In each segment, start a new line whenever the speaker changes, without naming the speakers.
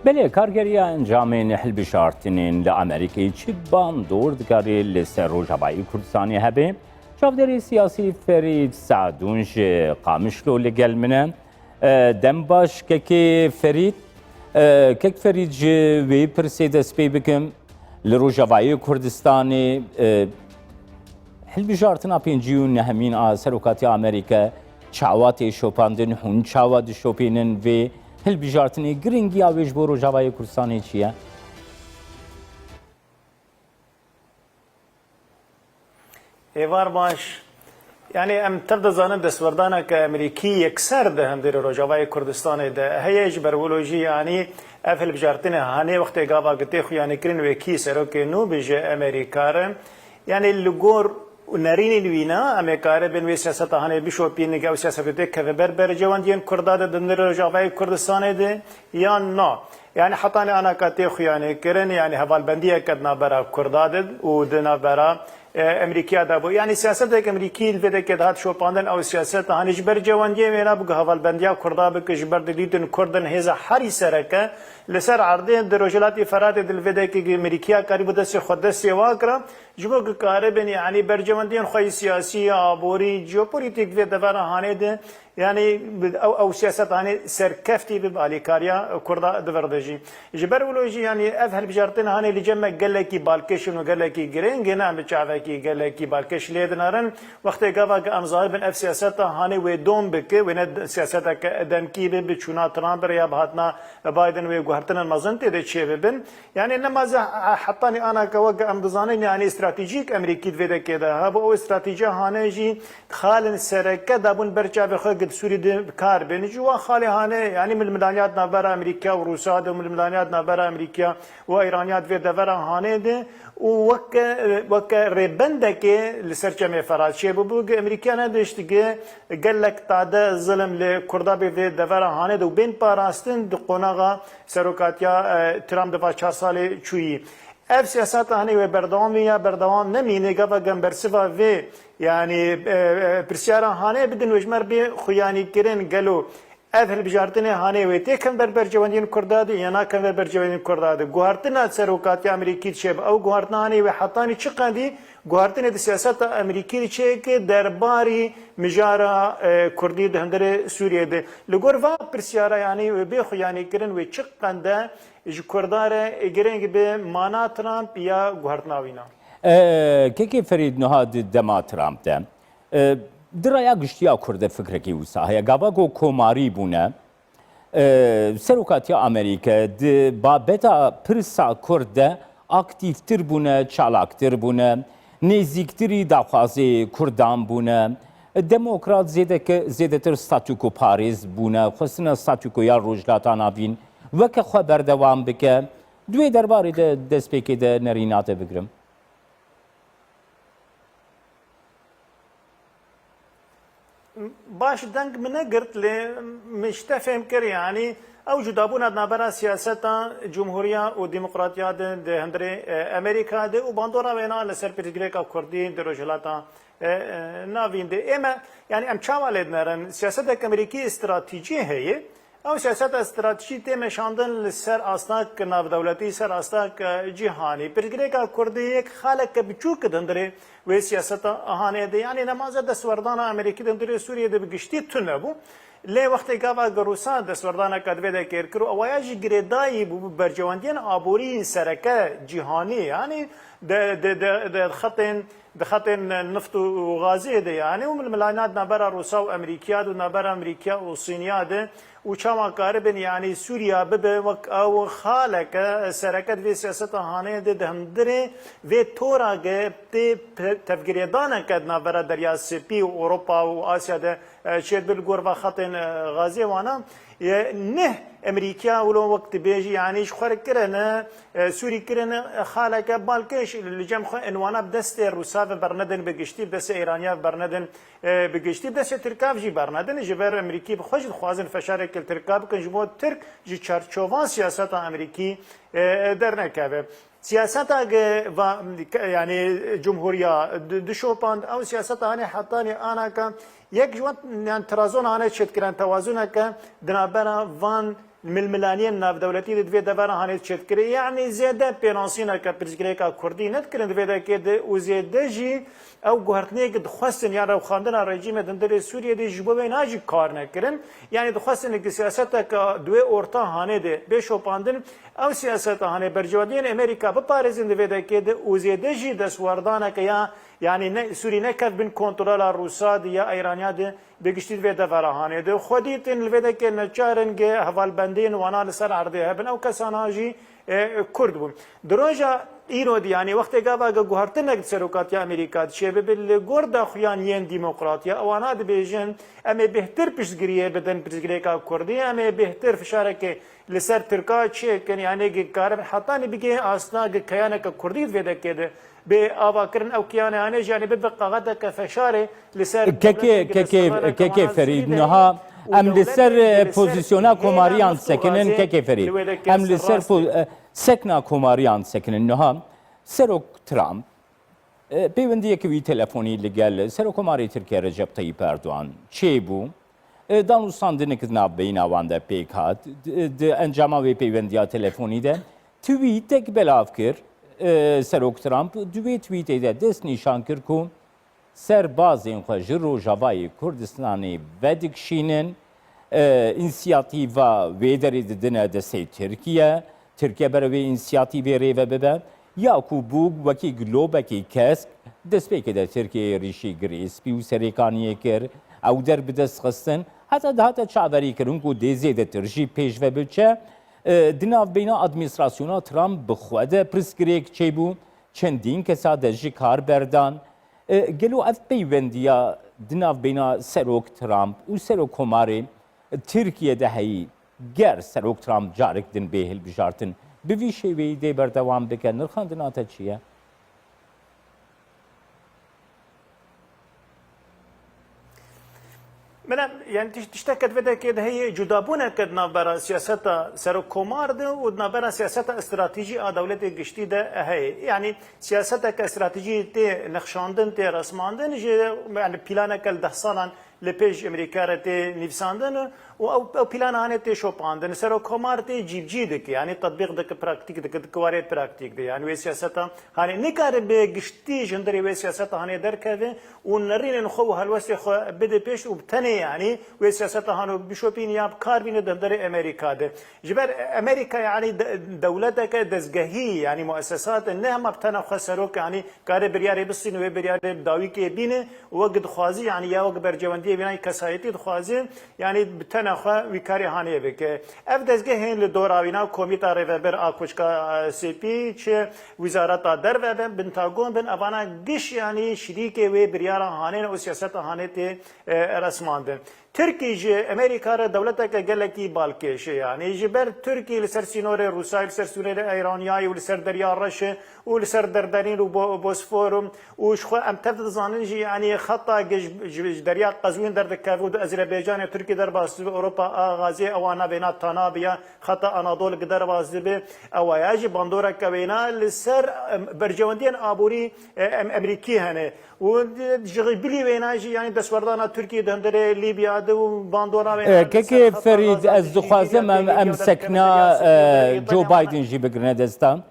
بله کارگریه انجام هەڵبژاردنên li Amerîkayê çi bandor dikarê li ser Rojavayê Kurdistanê hebe. Çavderê siyasî Ferîd Saedûn ji Qamişlo li gel min e. Dem baş kekê Ferîd. Kek Ferîd ji wê pirsê dest pê bikim. Li Rojavayê Kurdistanê هەڵبژاردنا pêncî û nehemîn a Serokatiya Amerîka çawa tê şopandin, hûn çawa dişopînin vê هەڵبژاردنê giringiya wê ji bo Rojavayê Kurdistanê çi ye?
êvar baş. Yani em tev dizanin destwerdana ke Amerîkî yekser de hemdêrê Rojavayê Kurdistanê de heye ji bervolojî yanî ev hilbijartinê hanê wextê gava gitê xuyanîkirin wekî serokê nû bêje Amerîka re yani li gor نرینی وینا امریکا بین وی سیاست هانی بیشوپین که سیاست که بر جوانیان کرد دندر رجاوی کردستان ده یا نه یعنی حتی آن کاتی خیانه کردن یعنی حوال بندی کردن برای کرد و دنا برای امریکا دابو یعنی سیاست که امریکی الوده که دهات شوپاندن او سیاست هانی جبر جوانیه مینا بگه حوال بندی کرد بکه جبر دیدن کردن هزا هری سرکه لسر عرضه دروجلاتی فرات الوده که امریکا قریب دست خود دست واکرا جبر کاره بین یعنی بر جوانیان خوی سیاسی آبوری جیوپولیتیک و دفعه هانی ده yani او siyaset hani serkefti bir alikariya kurda deverdeci. Jiberoloji yani ev helbijartin hani licemme geleki balkeşin ve geleki giren gene am çaveki geleki balkeş lednaran vakti gava ki amzar bin ev siyaset hani ve dom beke ve ne siyaset demki bir çuna Trump ya bahatna Biden ve guhartın mazante de çevebin. Yani namaza hatta ana kavga amzanin yani stratejik Amerikî ve de keda bu o strateji hani ji halen sereke da bun berçave سوري كار بين جوا خالي هاني يعني من المدنيات نابر امريكا وروسيا ومن المدنيات نابر امريكا وايرانيات في دفر هاني دي وك ربندك لسرچم فرات شي بو امريكا ندشتگه قال لك تعدا ظلم لكردا في دفر هاني دو بين باراستن دقونغا سروكاتيا ترامپ دفع 4 سال چوي ev siyaset hani ve berdewam nemîne gava gembersiva ve yani pirsiyara hane bidin wejmer bir xuyanîkirin gelo ev hilbijartinê hane ve têkin berbercewendiyên Kurda de yana kem berbercewendiyên Kurda de guhartina serokatiya Amerîkî çêb ew guhartina hane ve hetanî çi qedî guhartinê di siyaseta Amerîkî çêke derbarî mijara Kurdî di hundirê Sûriyê li gor va pirsiyara yani ve bê xuyanîkirin ve çi qende ji Kurdare giren gibi mana Trump ya guhartnavîna.
Kekê Ferîd niha di dema Trump de diraya giştiya Kurd fikrekî wisa heye gava ku komarî bûne Serokatiya Amerîka di babeta pirsa Kurd de aktivtir bûne, çalaktir bûne, nêzîktirî daxwazê Kurdan bûne, demokrat zêdetir statûko parêz bûne, xwestina statûkoya rojhilata navîn وەکە خوا بەردەوام بکە دوێ دەربارەی دەستپێکێ دە نەریناتە بگرم.
باش دەنگ منە گرت لێ مشتە فێم کرد یعنی ئەو جودابوونە نابەرە سیاسەتە جمهوریە و دیموقراتیا دە هەندرێ ئەمریکا دێ و باندۆرا وێنا لەسەر پێشگرێکا کوردی دە ڕۆژهەڵاتە ناوین دێ ئێمە یعنی ئەم چاوا لێ دنەرن سیاسەتێک ئەمریکی استراتیجی هەیە او سیاست استراتژی تیم شاندن لسر آستاک نافدولتی سر آستاک جهانی پرگریکا کردی یک خالق بچوک دندره و سیاست آهانه دی یعنی نماز دستوردان امریکی دندره سوریه دی بگشتی تونه بو لی وقتی گاوا گروسا دستوردان کدوی ده کرکرو اوایجی گریدایی بو برجواندین آبوری سرکه جهانی یعنی د خط نفط و غازی ده یعنی و ملایانات نبر روسا و امریکا و نبر امریکا و صینیا ده و چما قاربن یعنی سوریا به وک او خالق سرکت و سیاست هانه ده دهندره و تورا گه تفگیردان کد نبر دریا سپی و اروپا و آسیا ده چید بالگور و خط غازی وانا نه امریکا ولو وقت بيجي يعني شخور كرنا سوري كرنا خالك بالكش اللي خو انوانا بدست روسا برندن بگشتي بدست ايرانيا برندن بگشتي بدست تركاف جي برندن جبر امريكي بخوش خوازن فشارك التركاب كن جبو ترك جي چارچوبان سياسات امريكي درنكابه سیاست و یعنی جمهوریه دشوپاند او سیاست هانی حتانی آنها که یک جوان ترازون هانی چت کرن توازونه که دنابرا وان الململانيين ناف دولتي دفي دبر هاني تشكري يعني زياده بينانسينا كبرزكريكا كردي نتكرن دفي دكيد وزياده جي او جهرتني قد خواستن يعني رو خاندنا رژیم دندر سوریه دی جبوه ناجی کار نکرن يعني خواستن که سیاستك دوی اورتا هانه ده بشوپاندن او سیاست هانه برجوادین امریکا بپارزن دفي دكيد وزياده جي دسواردانا که يعني سوري نكف بين كنترول روسا يا ايرانيا دي بگشتید و دفرهانه ده خودیتن الوده که نچارن که حوال بندین وانا لسر عرضه هبن او کساناجی کرد بون دروجا ایرو دی یعنی وقتی گاوا گوهرتن نگد سروکات یا امریکا شبه بل گرد خویان ین دموکراتیا اوانا د بیژن اما بهتر پیشگیری بدن پیشگیری کا کردی اما بهتر فشاره که لسر ترکا چه کنی یعنی که کار حتی نبیگه اصلا که کیانه که کردی وده که به آواکرن او کیانه آنه جانی ببقى غدا كفشاره لسر
كيكي فريد نها ام لسر بوزيشنا كوماريان سكنن كيكي فريد ام لسر سكنا كوماريان سكنن نها سروك ترامب بيوندي كوي تلفوني لقال سروك كوماري تركيا رجب طيب اردوغان چه بو دانوستاندن كنا بين اواندا بيكات انجاما وي بيونديا تلفوني ده تويتك بلافكر سروک ترامپ دوی توییت ایده دست نشان کرد که سربازین خو جرو جوای کردستانی ودکشینن انسیاتیوا ویدری دنیا دستی ترکیه بروی انسیاتیوی ریوه ببه یا کو بوگ وکی گلوبکی کسک دست بیکه ده ترکیه ریشی گریس بیو سریکانیه کر او در بدست خستن حتی چاوری کرن که دیزی ده ترجی پیش و بچه دناف بینا ادمنستراسیونا ترامپ بخواده پرسکریک چه بو چندین کسا دجی کار بردان گلو اف پیوندیا دناف بینا سروک ترامپ و سروک کماری ترکیه ده هی گر سروک ترامپ جارک دن بیهل بجارتن بوی شوی دی بردوام بکن نرخاندنا تا چیه؟
من يعني تشتكت بدا كده هي جدابونه كد نابرا سياستا سرو كومار ده ونابرا سياستا استراتيجي دولت قشتي ده هي يعني سياستا كاستراتيجي تي نخشاندن تي رسماندن يعني بلانك الده سالان لپیش امریکا رتی نفساندن او پلان آنه تی شوپاندن سرو کمار تی جیب جیده که یعنی تطبیق دک پراکتیک دک کواره پراکتیک ده یعنی وی سیاست هانی نکاره به گشتی جندری وی سیاست هانی درکه و نرین نخو هلوسی خو بده پیش و بتنی یعنی وی سیاست هانو بشوپین یاب کار بینه دندر امریکا ده جبر امریکا یعنی دولتك دزگهی یعنی مؤسسات نه هم بتنه خسرو یعنی کار بریاری بسین و بریاری داوی که بینه وقت خوازی یعنی یا وقت برجوان بینای کسایتی خوازی یعنی بتنخوا ویکاری هانیه بکه اف دزگه هین لدوراوینا کمیتا ریوبر آکوشکا سی پی چه وزارت در و بنتاگون بن اوانا گش یعنی شریک و بریارا هانین و سیاست هانیت رسماندن ترکی جه امریکا را دولتا که گلکی بالکشه یعنی جبر ترکی لسر سینور روسای لسر سینور ایرانیای و لسر دریا رشه و لسر دردرین و بوسفورم و شخو امتفت زانن جی یعنی خطا دریا قزوین در دکاود آذربایجان ترکی در باز اروپا آغازی اوانا بینا تنابیا خطا اناضول قدر باز به اوایاجی باندورا کوینا لسر برجواندین آبوری امریکی هنه و جغبلی ویناجی یعنی دستوردانا ترکی دندر لیبیا
كيكي فريد الزخازم ام سكنا جو بايدن جي بقرنا دستان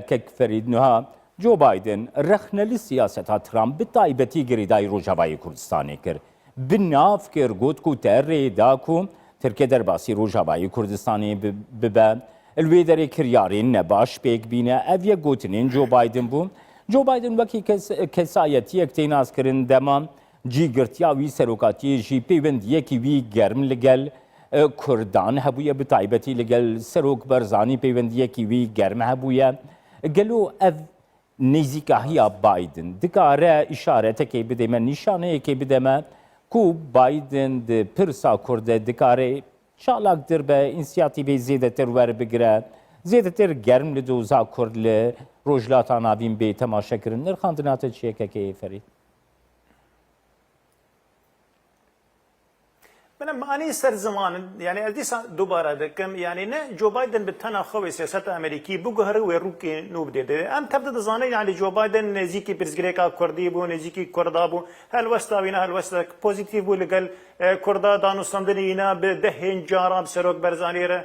كيك فريد نها جو بايدن رخنا للسياسة ترامب بالطايبتي قريداي روجاواي كردستاني كر بالناف كر قوت كو تاري داكو تركي درباسي روجاواي كردستاني ببا الويدري كريارين نباش بيك بينا افيا قوتنين جو بايدن بو جو بايدن وكي كسايتي اكتيناس كرن دمان جیگرتیاوی سروکاتی جی پیوندیه کی وی گرم لگل کردان هبویه بتایبتی لگل سروک برزانی پیوندیه کی وی گرم هبویه گلو اف نزیکاهیا بایدن دکاره اشاره کی بدیم نشانه کی بدیم کو بایدن د پرسا کرده دکاره شالاک در به انسیاتیوی زیاده تر ور بگره زیاده تر گرم لدوزا کرد ل روجلاتان آویم به تماشا کردن نرخاندنات چیه که فرید
من أني سر زمان يعني أدي دوباره دكم يعني نه جو بايدن بتنا خوي سياسة أمريكي بجهر ويروكي نوبدي ده أم تبدأ تزاني يعني جو بايدن نزيكي برزجريكا كردي بو نزيكي كردا بو هل وستاوينا هل وست بوزيتيف بو لقال كردا دانو صندلينا بدهن جارب سروك برزانيره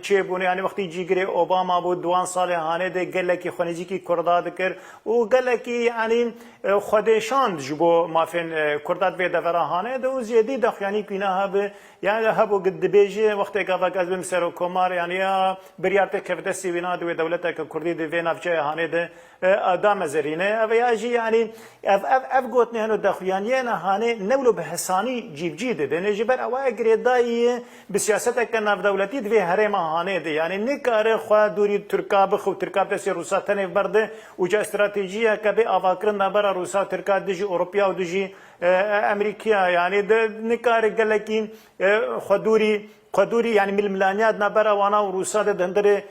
چه بونه يعني وقتی جیگری اوباما بود 2 سال هانه ده گله کی خونجی کی کرداد کر و گله کی يعني خودشان جبو مافن کرداد به دفره هانه ده زیادی دخیانی کینا هب يعني هبو قد بيجي وقتی که وقت بیم سر کمار يعني بریارت کفته سیوینا دو دولت که کردی ده وین افجای هانه ده آدم زرینه اویاجی يعني اف گوت نه دخیانی نه هانه نولو به حسانی جیب جیده ده نجبر اوای گریدای بسیاست که نف دولت دی هرم هانه دی یعنی نکاره خوا دوری ترکا بخو ترکا دست روسا تنه برده و جا استراتژیه که به آواکرن نبر روسا ترکا دیجی اروپیا و دیجی امریکا یعنی نکاره گلکی خدوري يعني من الملانيات نبرا وانا وروسا دندر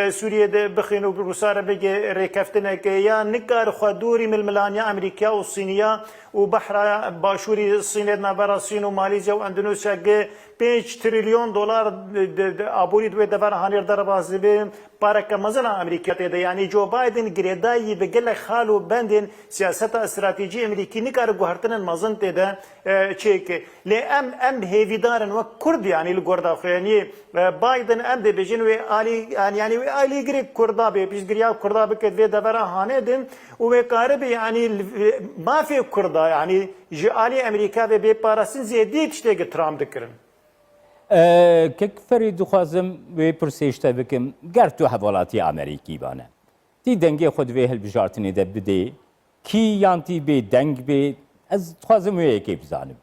سوريا بخين وروسا بيجي ريكفتنا يا نكار خدوري من الملانيا امريكا والصينيه وبحر باشوري الصين نبرا الصين وماليزيا واندونيسيا 5 تريليون دولار ابوري دو دفر هانير دربازي بارك مزنا امريكا تي يعني جو بايدن جريداي بقل خالو بندن سياسه استراتيجيه امريكي نكار غهرتن مزن تي تشيك لي ام هيفيدارن وكرد يعني الغردا يعني بايدن ام دي بجنوي الي يعني الي غريك كردا بيجريا كردا بكدي دبره هاندن وبقارب يعني ما في كردا يعني جالي امريكا بباراسين زيدي تشتي ترامب دكرن
که فرید خوازم و پرسیشته بکم گر تو حوالاتی امریکی بانه تی دنگی خود به هل بجارتنی ده بده کی یانتی به دنگ به از خوازم و یکی بزانم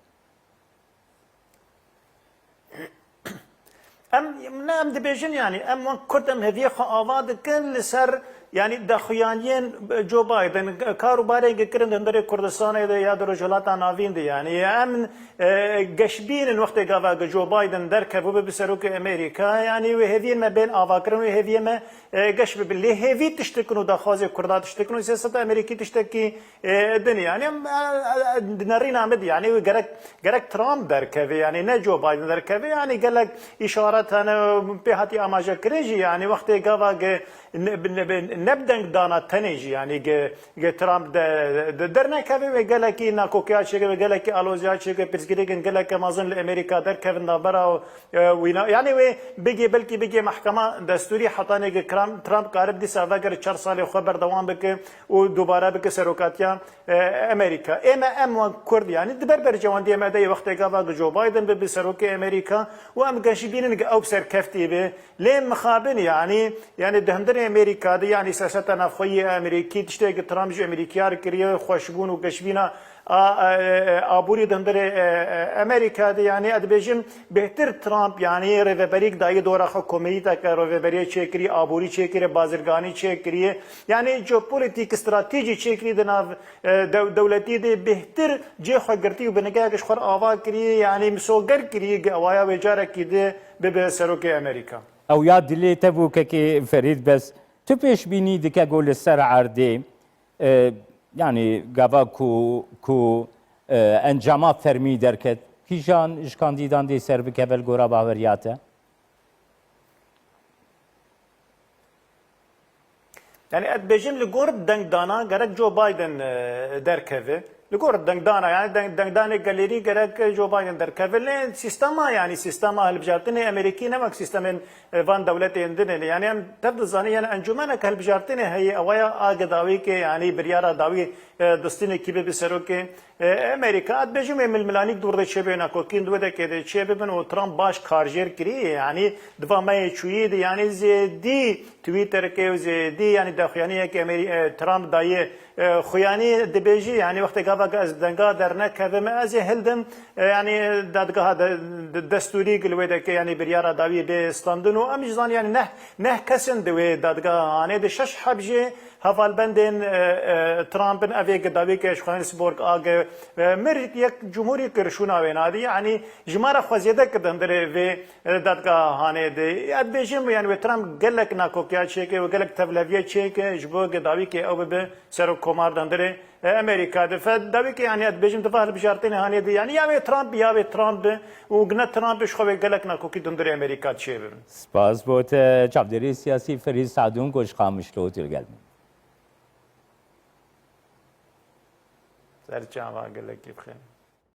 ام دبيجن يعني ام كردم هذه آواد كل سر يعني دخيانين جو بايدن كارو بارين كرن هندري كردستان ده يا درجات نافين دي يعني ام قشبين الوقت قاوا جو بايدن دركبوا بسروك امريكا يعني وهذين ما بين افاكرن وهذين ما قشب باللي هذي تشتكنوا دخازي كردات تشتكنوا سياسه امريكي تشتكي الدنيا يعني نرينا مد يعني جرك ترامب دركبي يعني نه جو بايدن دركبي يعني قال لك اشارات انا بهاتي اماجا كريجي يعني وقت قاوا نبدأ دانا تنيجي يعني ترامب درنا كذا وقال لك ناكوكيا شيء وقال لك ألوزيا شيء بيرسكريكن قال لك مازن الأمريكا در كيفن دابرا وينا يعني بيجي بلكي بيجي محكمة دستوري حطاني ترامب قارب دي سافاجر 4 سال خبر دوام بك ودوباره بك سروكاتيا أمريكا أما كرد يعني دبر جوان دي ما ده وقت قاوا جو بايدن بسروك أمريكا وأم قاشبين أو بسر كفتي به لين مخابن يعني دهندر أمريكا دي يعني سياسة نفخي أمريكي تشتغل ترامب جو أمريكيار كريه خوشبون وقشبينا آبوری دندر امریکا دی یعنی ادبیجم بهتر ترامپ یعنی روبریک دایی دورا حکومتی تک روبری چکری آبوری چکری بازرگانی چکری یعنی جو پولیتیک استراتژی چکری دناو دولتی دی بهتر جه خگرتی و بنگاهش خور آوا کری یعنی مسوگر کری گوایا وجاره کی دی به سروک امریکا
او یاد دلی تبو که فرید بس تو پیش بینی دکه گل سر عرضه يعني قبا كو انجامات فرمي دركت كيجان ايش كانديدان دي سر بكبل غورا باورياته
يعني ادبجم لغور دنگدانا غرق جو بايدن دركفه لغور دنگدانا يعني دنگدانه گاليري غرق جو بايدن دركفه لين سيستما يعني سيستما هالبجارتني امريكي نمك سيستم فان دولت اندن يعني ام تبدو زاني يعني انجمنك هالبجارتني هي اويا اگداوي كي يعني بريارا داوي دستين كيبه بسروك امريكا ادبجم من الملانيك دور شبينا كوكين دوده كده شبن و ترامب باش كارجير كري يعني دفا ما يشويد يعني زي تويتر كي زي يعني دخيانيه كي ترامب داي خوياني دبيجي يعني وقت قبل از دنگا درنا كذا از هلدن يعني دادگاه دستوري قلوده كي يعني بريارا داوي بستاندن و امجزان يعني نه كسن دوي دادگاه يعني دشش حبجي هفال بندن ترامب افيك داوي كي شخانسبورغ اگ مر یک جمهوری کرشونا وینادی یعنی جماره خوازیده کدن داره و دادگاه هانه دی اد بیشم یعنی و ترامپ گلک ناکوکیا چه که و گلک تبلیغیه چه که جبو گداوی که او به سر کمار داره امریکا ده فداوی که یعنی اد بیشم دفعه بشارتین هانه دی یعنی یا ترامپ و گناه ترامپش خواه گلک ناکوکی داره امریکا چه ببین
سپاس بوت چاودێری سیاسی فەرید سعدون گۆش قامیشلۆ تێگەلمن
سر چاوا گلکی بخیر